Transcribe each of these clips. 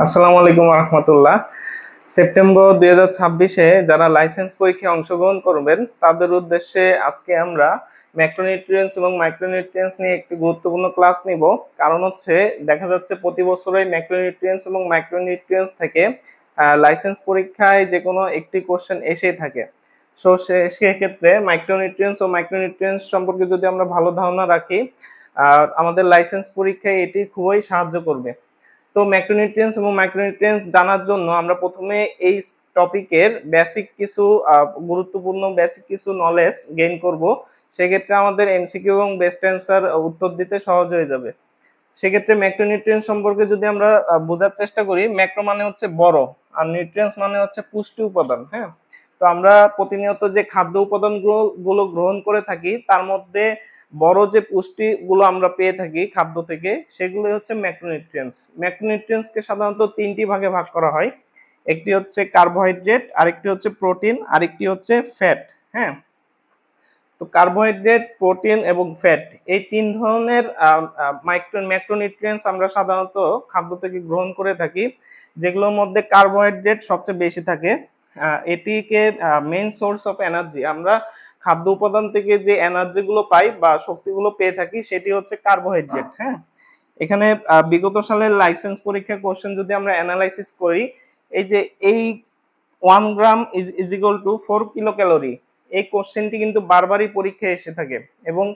আসসালামু আলাইকুম রহমতুল্লাহ। সেপ্টেম্বর 2026-এ যারা লাইসেন্স পরীক্ষায় অংশগ্রহণ করবেন তাদের উদ্দেশ্যে আজকে আমরা ম্যাক্রোনিউট্রিয়েন্টস এবং মাইক্রোনিউট্রিয়েন্টস নিয়ে একটি গুরুত্বপূর্ণ ক্লাস নিব। কারণ হচ্ছে দেখা যাচ্ছে প্রতি বছরই ম্যাক্রোনিউট্রিয়েন্টস এবং মাইক্রোনিউট্রিয়েন্টস থেকে লাইসেন্স পরীক্ষায় যে কোনো একটি কোশ্চেন এসেই থাকে। সো সেক্ষেত্রে মাইক্রোনিউট্রিয়েন্টস ও মাইক্রোনিউট্রিয়েন্টস সম্পর্কে যদি আমরা ভালো ধারণা রাখি, আমাদের লাইসেন্স পরীক্ষায় এটি খুবই সাহায্য করবে। তো ম্যাক্রোনিউট্রিয়েন্টস এবং মাইক্রোনিউট্রিয়েন্টস জানার জন্য আমরা প্রথমে এই টপিকের বেসিক কিছু গুরুত্বপূর্ণ বেসিক কিছু নলেজ গেইন করব। সেক্ষেত্রে আমাদের এমসিকিউ এবং বেস্ট অ্যান্সার উত্তর দিতে সহজ হয়ে যাবে। সেক্ষেত্রে ম্যাক্রোনিউট্রিয়েন্ট সম্পর্কে যদি আমরা বোঝার চেষ্টা করি, ম্যাক্রো মানে হচ্ছে বড়, আর নিউট্রিয়েন্টস মানে হচ্ছে পুষ্টি উপাদান। হ্যাঁ, তো আমরা প্রতিনিয়ত যে খাদ্য উপাদানগুলো গ্রহণ করে থাকি তার মধ্যে বড় যে পুষ্টিগুলো আমরা পেয়ে থাকি খাদ্য থেকে সেগুলো হচ্ছে ম্যাক্রোনিউট্রিয়েন্টস। ম্যাক্রোনিউট্রিয়েন্টসকে সাধারণত তিনটি ভাগে ভাগ করা হয়। একটি হচ্ছে কার্বোহাইড্রেট, আরেকটি হচ্ছে প্রোটিন, আরেকটি হচ্ছে ফ্যাট। হ্যাঁ, তো কার্বোহাইড্রেট, প্রোটিন এবং ফ্যাট এই তিন ধরনের ম্যাক্রোনিউট্রিয়েন্টস আমরা সাধারণত খাদ্য থেকে গ্রহণ করে থাকি, যেগুলোর মধ্যে কার্বোহাইড্রেট সবচেয়ে বেশি থাকে। এটিকে মেইন সোর্স অফ এনার্জি, আমরা খাদ্য উপাদান থেকে যে এনার্জিগুলো পাই বা শক্তিগুলো পেয়ে থাকি সেটি হচ্ছে কার্বোহাইড্রেট। হ্যাঁ, এখানে বিগত সালের লাইসেন্স পরীক্ষা কোশ্চেন যদি আমরা অ্যানালাইসিস করি, এই যে এই 1 gram is equal to 4 kilo calorie, এই কোশ্চেনটি কিন্তু বারবারই পরীক্ষায় এসে থাকে এবং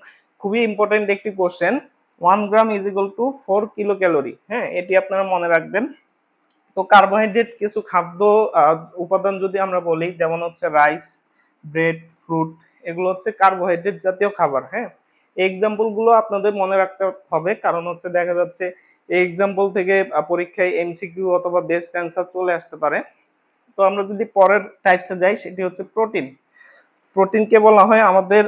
খুবই ইম্পর্টেন্ট একটি question. 1 gram is equal to 4 kilo calorie. হ্যাঁ, এটি আপনারা মনে রাখবেন। তো কার্বোহাইড্রেট কিছু খাদ্য উপাদান যদি আমরা বলি, যেমন হচ্ছে রাইস, ব্রেড, ফ্রুট, এগুলো হচ্ছে কার্বোহাইড্রেট জাতীয় খাবার। হ্যাঁ, এই এক্সাম্পল গুলো আপনাদের মনে রাখতে হবে, কারণ হচ্ছে দেখা যাচ্ছে এই এক্সাম্পল থেকে পরীক্ষায় এমসিকিউ অথবা বেস্ট অ্যান্সার চলে আসতে পারে। তো আমরা যদি পরের টাইপসে যাই, সেটি হচ্ছে প্রোটিন। প্রোটিনকে বলা হয় আমাদের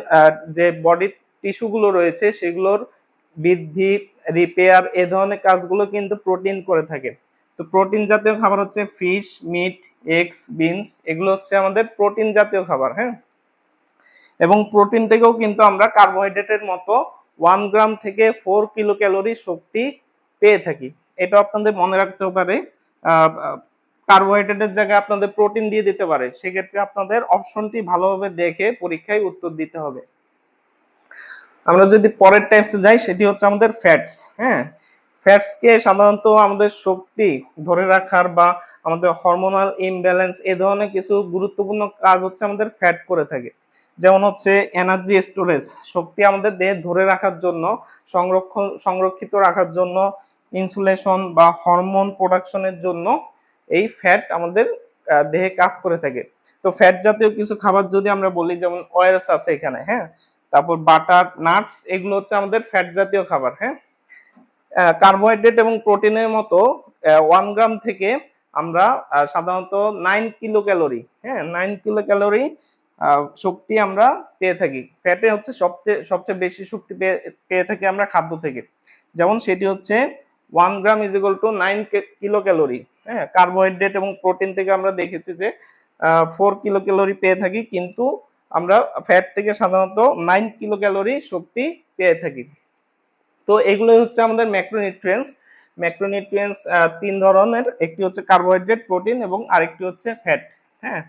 যে বডির টিস্যুগুলো রয়েছে সেগুলোর বৃদ্ধি, রিপেয়ার, এ ধরনের কাজগুলো কিন্তু প্রোটিন করে থাকে। তো প্রোটিন জাতীয় খাবার হচ্ছে ফিশ, মিট, এগস, বিনস, এগুলো হচ্ছে আমাদের প্রোটিন জাতীয় খাবার। হ্যাঁ, এবং প্রোটিন থেকেও কিন্তু আমরা কার্বোহাইড্রেটের মতো 1 গ্রাম থেকে 4 কিলো ক্যালোরি শক্তি পেয়ে থাকি। এটা আপনাদের মনে রাখতে পারে। কার্বোহাইড্রেটের জায়গায় আপনাদের প্রোটিন দিয়ে দিতে পারে, সেক্ষেত্রে আপনাদের অপশনটি ভালোভাবে দেখে পরীক্ষায় উত্তর দিতে হবে। আমরা যদি পরের টাইপসে যাই, সেটি হচ্ছে আমাদের ফ্যাটস। হ্যাঁ, ফ্যাটসকে সাধারণত আমাদের শক্তি ধরে রাখার বা আমাদের হরমোনাল ইমব্যালেন্স এ ধরনের কিছু গুরুত্বপূর্ণ কাজ হচ্ছে আমাদের ফ্যাট করে থাকে। যেমন হচ্ছে এনার্জি স্টোরেজ, শক্তি আমাদের দেহে ধরে রাখার জন্য, সংরক্ষিত রাখার জন্য, ইনসুলেশন বা হরমোন প্রোডাকশনের জন্য এই ফ্যাট আমাদের দেহে কাজ করে থাকে। তো ফ্যাট জাতীয় কিছু খাবার যদি আমরা বলি, যেমন অয়েলস আছে এখানে। হ্যাঁ, তারপর বাটার, নাটস, এগুলো হচ্ছে আমাদের ফ্যাট জাতীয় খাবার। হ্যাঁ, কার্বোহাইড্রেট এবং প্রোটিনের মতো 1 গ্রাম থেকে আমরা সাধারণত 9 কিলো ক্যালোরি, হ্যাঁ 9 কিলো ক্যালোরি শক্তি আমরা পেয়ে থাকি। ফ্যাটে হচ্ছে সবচেয়ে বেশি শক্তি পেয়ে থাকি আমরা খাদ্য থেকে। যেমন সেটি হচ্ছে 1 gram is equal to 9 kilo calorie. হ্যাঁ, কার্বোহাইড্রেট এবং প্রোটিন থেকে আমরা দেখেছি যে 4 কিলো ক্যালোরি পেয়ে থাকি, কিন্তু আমরা ফ্যাট থেকে সাধারণত 9 কিলো ক্যালোরি শক্তি পেয়ে থাকি। তো এগুলো হচ্ছে আমাদের ম্যাক্রোনিউট্রিয়েন্টস। ম্যাক্রোনিউট্রিয়েন্টস তিন ধরনের, একটি হচ্ছে কার্বোহাইড্রেট, প্রোটিন এবং আরেকটি হচ্ছে ফ্যাট। হ্যাঁ,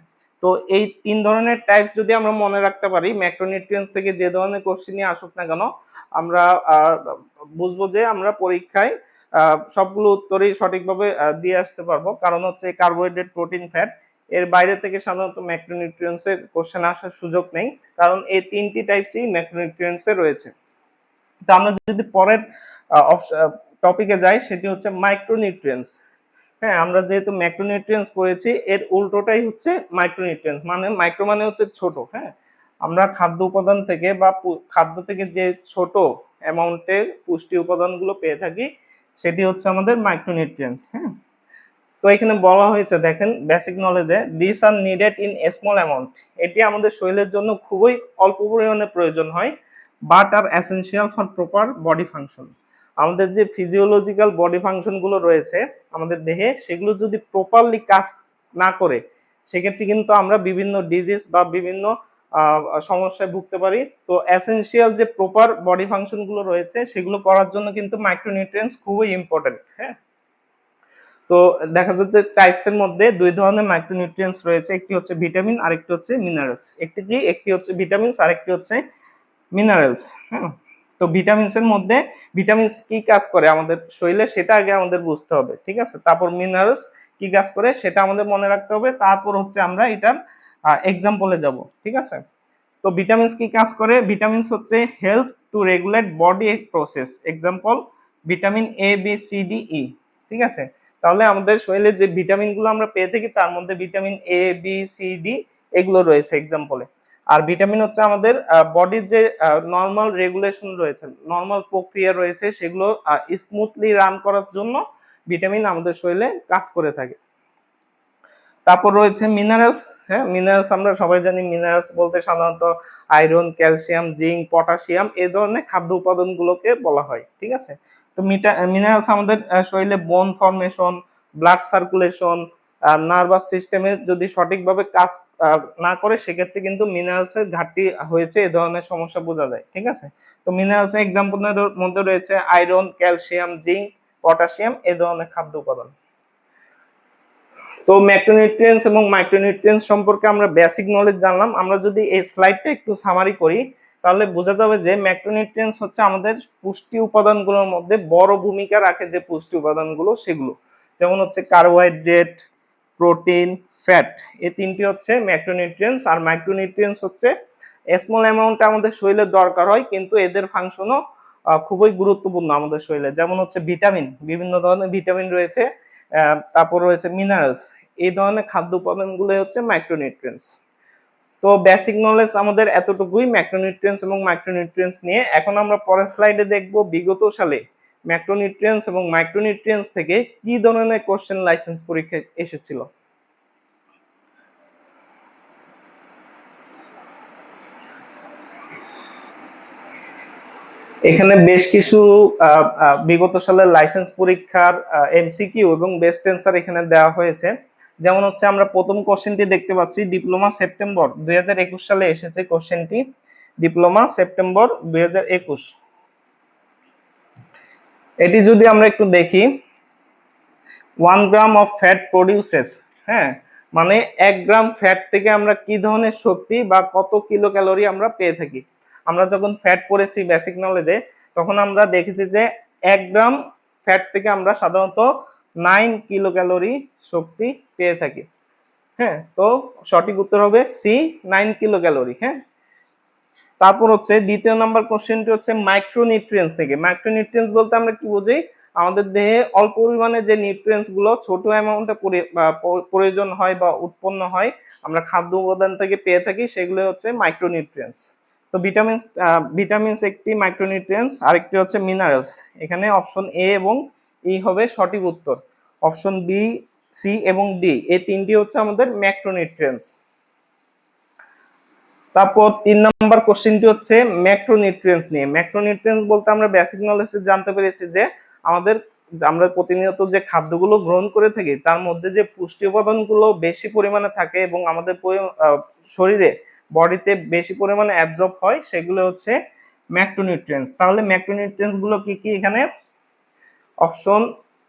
তো এই তিন ধরনের টাইপ যদি আমরা মনে রাখতে পারি, ম্যাক্রোনিউট্রিয়েন্টস থেকে যে ধরনের কোশ্চেনই আসুক না কেন, আমরা বুঝবো যে আমরা পরীক্ষায় সবগুলো উত্তরই সঠিকভাবে দিয়ে আসতে পারবো। কারণ হচ্ছে কার্বোহাইড্রেট, প্রোটিন, ফ্যাট এর বাইরে থেকে সাধারণত ম্যাক্রোনিউট্রিয়েন্টস এর কোশ্চেন আসার সুযোগ নেই, কারণ এই তিনটি টাইপসই ম্যাক্রোনিউট্রিয়েন্টস এ রয়েছে। তো আমরা যদি পরের টপিকে যাই, সেটি হচ্ছে মাইক্রোনিউট্রিয়েন্টস। হ্যাঁ, আমরা যেহেতু ম্যাক্রোনিউট্রিয়েন্টস পড়েছি, এর উল্টোটাই হচ্ছে মাইক্রোনিউট্রিয়েন্টস। মানে মাইক্রো মানে হচ্ছে ছোট। হ্যাঁ, আমরা খাদ্য উপাদান থেকে বা খাদ্য থেকে যে ছোট অ্যামাউন্টের পুষ্টি উপাদানগুলো পেয়ে থাকি সেটি হচ্ছে আমাদের মাইক্রোনিউট্রিয়েন্টস। হ্যাঁ, তো এখানে বলা হয়েছে, দেখেন বেসিক নলেজে, this are needed in a small amount, এটি আমাদের শরীরের জন্য খুবই অল্প পরিমাণে প্রয়োজন হয়, but are essential for proper body function. আমাদের যে ফিজিওলজিক্যাল বডি ফাংশন গুলো রয়েছে আমাদের দেহে, সেগুলো যদি প্রপারলি কাজ না করে সেক্ষেত্রে কিন্তু আমরা বিভিন্ন ডিজিজ বা বিভিন্ন সমস্যায় ভুগতে পারি। তো এসেনশিয়াল যে প্রপার বডি ফাংশন গুলো রয়েছে সেগুলো করার জন্য কিন্তু মাইক্রোনিউট্রিয়েন্টস খুবই ইম্পর্টেন্ট। হ্যাঁ, তো দেখা যাচ্ছে টাইপস এর মধ্যে দুই ধরনের মাইক্রোনিউট্রিয়েন্টস রয়েছে, একটি হচ্ছে ভিটামিন আর একটি হচ্ছে মিনারেলস। একটি হচ্ছে ভিটামিনস আর একটি হচ্ছে মিনারেলস। হ্যাঁ, তো ভিটামিনস এর মধ্যে ভিটামিনস কি কাজ করে আমাদের শরীরে সেটা আগে আমাদের বুঝতে হবে, ঠিক আছে। তারপর মিনারেলস কি কাজ করে সেটা আমাদের মনে রাখতে হবে, তারপর হচ্ছে আমরা এটার এক্সাম্পলে যাব, ঠিক আছে। তো ভিটামিনস কি কাজ করে? ভিটামিনস হচ্ছে help to regulate body process. Example vitamin A B C D E, ঠিক আছে। তাহলে আমাদের শরীরে যে ভিটামিনগুলো আমরা পেয়ে থাকি তার মধ্যে vitamin A B C D এগুলো রয়েছে এক্সাম্পলে। আর ভিটামিন হচ্ছে আমাদের বডির যে নর্মাল রেগুলেশন রয়েছে, নর্মাল প্রক্রিয়া রয়েছে, সেগুলো স্মুথলি রান করার জন্য ভিটামিন আমাদের শরীরে কাজ করে থাকে। তারপর রয়েছে মিনারেলস। হ্যাঁ, মিনারেলস আমরা সবাই জানি, মিনারেলস বলতে সাধারণত আয়রন, ক্যালসিয়াম, জিঙ্ক, পটাশিয়াম এই ধরনের খাদ্য উপাদানগুলোকে বলা হয়, ঠিক আছে। তো মিনারেলস আমাদের শরীরে বোন ফর্মেশন, ব্লাড সার্কুলেশন, নার্ভাস সিস্টেমে যদি সঠিকভাবে কাজ না করে সেক্ষেত্রে কিন্তু মিনারেলসের ঘাটতি হয়েছে, এই ধরনের সমস্যা বোঝা যায়, ঠিক আছে। তো মিনারেলসের এক্সাম্পলের মধ্যে রয়েছে আয়রন, ক্যালসিয়াম, জিঙ্ক, পটাশিয়াম এই ধরনের খাদ্য উপাদান। তো ম্যাক্রোনিউট্রিয়েন্টস এবং মাইক্রোনিউট্রিয়েন্টস সম্পর্কে আমরা বেসিক নলেজ জানলাম। আমরা যদি এই স্লাইডটা একটু সামারি করি তাহলে বোঝা যাবে যে ম্যাক্রোনিউট্রিয়েন্টস হচ্ছে আমাদের পুষ্টি উপাদানগুলোর মধ্যে বড় ভূমিকা রাখে। যে পুষ্টি উপাদানগুলো সেগুলো যেমন হচ্ছে কার্বোহাইড্রেট, প্রোটিন, ফ্যাট, এই তিনটি হচ্ছে ম্যাক্রোনিউট্রিয়েন্টস। আর মাইক্রোনিউট্রিয়েন্টস হচ্ছে স্মল অ্যামাউন্টে আমাদের শরীরে দরকার হয়, কিন্তু এদের ফাংশনও খুবই গুরুত্বপূর্ণ আমাদের শরীরে। যেমন হচ্ছে ভিটামিন, বিভিন্ন ধরনের ভিটামিন রয়েছে, তারপর রয়েছে মিনারেলস, এই ধরনের খাদ্য উপাদানগুলো হচ্ছে মাইক্রোনিউট্রিয়েন্টস। তো বেসিক নলেজ আমাদের এতটুকুই ম্যাক্রোনিউট্রিয়েন্টস এবং মাইক্রোনিউট্রিয়েন্টস নিয়ে। এখন আমরা পরের স্লাইডে দেখব বিগত সালে ম্যাক্রোনিউট্রিয়েন্টস এবং মাইক্রোনিউট্রিয়েন্টস থেকে কি ধরনের কোশ্চেন লাইসেন্স পরীক্ষায় এসেছিল। এখানে বেশ কিছু বিগত সালের লাইসেন্স পরীক্ষার এমসিকিউ এবং বেস্ট অ্যান্সার এখানে দেওয়া হয়েছে। যেমন হচ্ছে আমরা প্রথম কোশ্চেনটি দেখতে পাচ্ছি, ডিপ্লোমা সেপ্টেম্বর 2021 সালে এসেছে কোশ্চেনটি, ডিপ্লোমা সেপ্টেম্বর 2021। এটি যদি আমরা একটু দেখি, 1 গ্রাম অফ ফ্যাট প্রডিউসেস, হ্যাঁ, মানে 1 গ্রাম ফ্যাট থেকে আমরা কি ধরনের শক্তি বা কত কিলো ক্যালোরি আমরা পেয়ে থাকি। আমরা যখন ফ্যাট পড়েছি বেসিক নলেজে তখন আমরা দেখেছি যে 1 গ্রাম ফ্যাট থেকে আমরা সাধারণত 9 কিলো ক্যালোরি শক্তি পেয়ে থাকি। হ্যাঁ, তো সঠিক উত্তর হবে সি, 9 কিলো ক্যালোরি। হ্যাঁ, তারপর হচ্ছে দ্বিতীয় নাম্বার কোশ্চেনটি হচ্ছে মাইক্রোনিউট্রিয়েন্টস থেকে। মাইক্রোনিউট্রিয়েন্টস বলতে আমরা কি বুঝি? আমাদের দেহে অল্প পরিমাণে যে নিউট্রিয়েন্টস গুলো ছোট অ্যামাউন্টে প্রয়োজন হয় বা উৎপন্ন হয়, আমরা খাদ্য উপাদান থেকে পেয়ে থাকি, সেগুলো হচ্ছে মাইক্রোনিউট্রিয়েন্টস। তো ভিটামিনস একটি মাইক্রোনিউট্রিয়েন্টস, আরেকটি হচ্ছে মিনারেলস। এখানে অপশন এ এবং ই হবে সঠিক উত্তর। অপশন বি, সি এবং ডি এই তিনটি হচ্ছে আমাদের ম্যাক্রোনিউট্রিয়েন্টস। তারপর 3 নাম্বার কোশ্চেনটি হচ্ছে ম্যাক্রোনিউট্রিয়েন্টস নিয়ে। ম্যাক্রোনিউট্রিয়েন্টস বলতে আমরা বেসিক নলেজে জানতে পেরেছি যে আমরা প্রতিনিয়ত যে খাদ্যগুলো গ্রহণ করে থাকি তার মধ্যে যে পুষ্টি উপাদানগুলো বেশি পরিমাণে থাকে এবং আমাদের শরীরে বডিতে বেশি পরিমাণে অ্যাবজর্ব হয় সেগুলো হচ্ছে ম্যাক্রোনিউট্রিয়েন্টস। তাহলে ম্যাক্রোনিউট্রিয়েন্টস গুলো কি কি? এখানে অপশন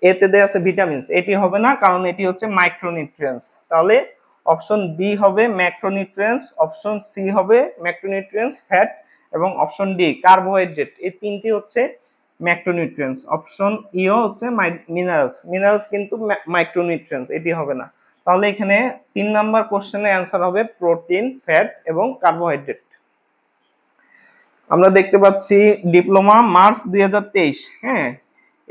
এ তে দেয়া আছে ভিটামিনস, এটি হবে না কারণ এটি হচ্ছে মাইক্রোনিউট্রিয়েন্টস। তাহলে অপশন বি হবে ম্যাক্রোনিউট্রিয়েন্টস, অপশন সি হবে ম্যাক্রোনিউট্রিয়েন্টস ফ্যাট এবং অপশন ডি কার্বোহাইড্রেট, এই তিনটি হচ্ছে ম্যাক্রোনিউট্রিয়েন্টস। অপশন ইও হচ্ছে মিনারেলস, মিনারেলস কিন্তু মাইক্রোনিউট্রিয়েন্টস, এটি হবে না। তাহলে এখানে 3 নাম্বার কোশ্চেনের অ্যান্সার হবে প্রোটিন, ফ্যাট এবং কার্বোহাইড্রেট। আমরা দেখতে পাচ্ছি ডিপ্লোমা মার্চ 2023। হ্যাঁ,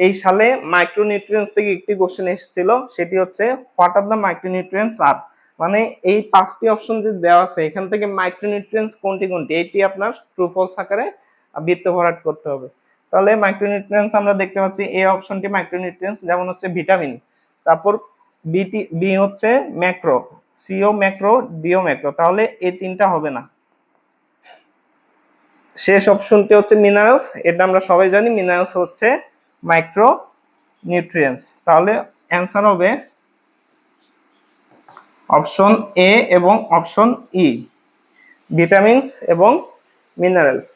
এই সালে মাইক্রোনিউট্রিয়েন্টস থেকে একটি কোশ্চেন এসেছিল, সেটি হচ্ছে হোয়াট আর দ্য মাইক্রোনিউট্রিয়েন্টস আর। মানে এই 5টি অপশন যে দেওয়া আছে এখান থেকে মাইক্রোনিউট্রিয়েন্টস কোনটি কোনটি, এটি আপনার ট্রু ফলস আকারে বৃত্ত ভরাট করতে হবে। তাহলে মাইক্রোনিউট্রিয়েন্টস আমরা দেখতে পাচ্ছি এ অপশনটি মাইক্রোনিউট্রিয়েন্টস, যেমন হচ্ছে ভিটামিন। তারপর বি হচ্ছে ম্যাক্রো, সিও ম্যাক্রো, ডিও ম্যাক্রো, তাহলে এই তিনটা হবে না। শেষ অপশনটি হচ্ছে মিনারেলস, এটা আমরা সবাই জানি মিনারেলস হচ্ছে মাইক্রো নিউট্রিয়েন্টস। তাহলে অ্যান্সার হবে অপশন এ এবং অপশন ই, ভিটামিনস এবং মিনারেলস।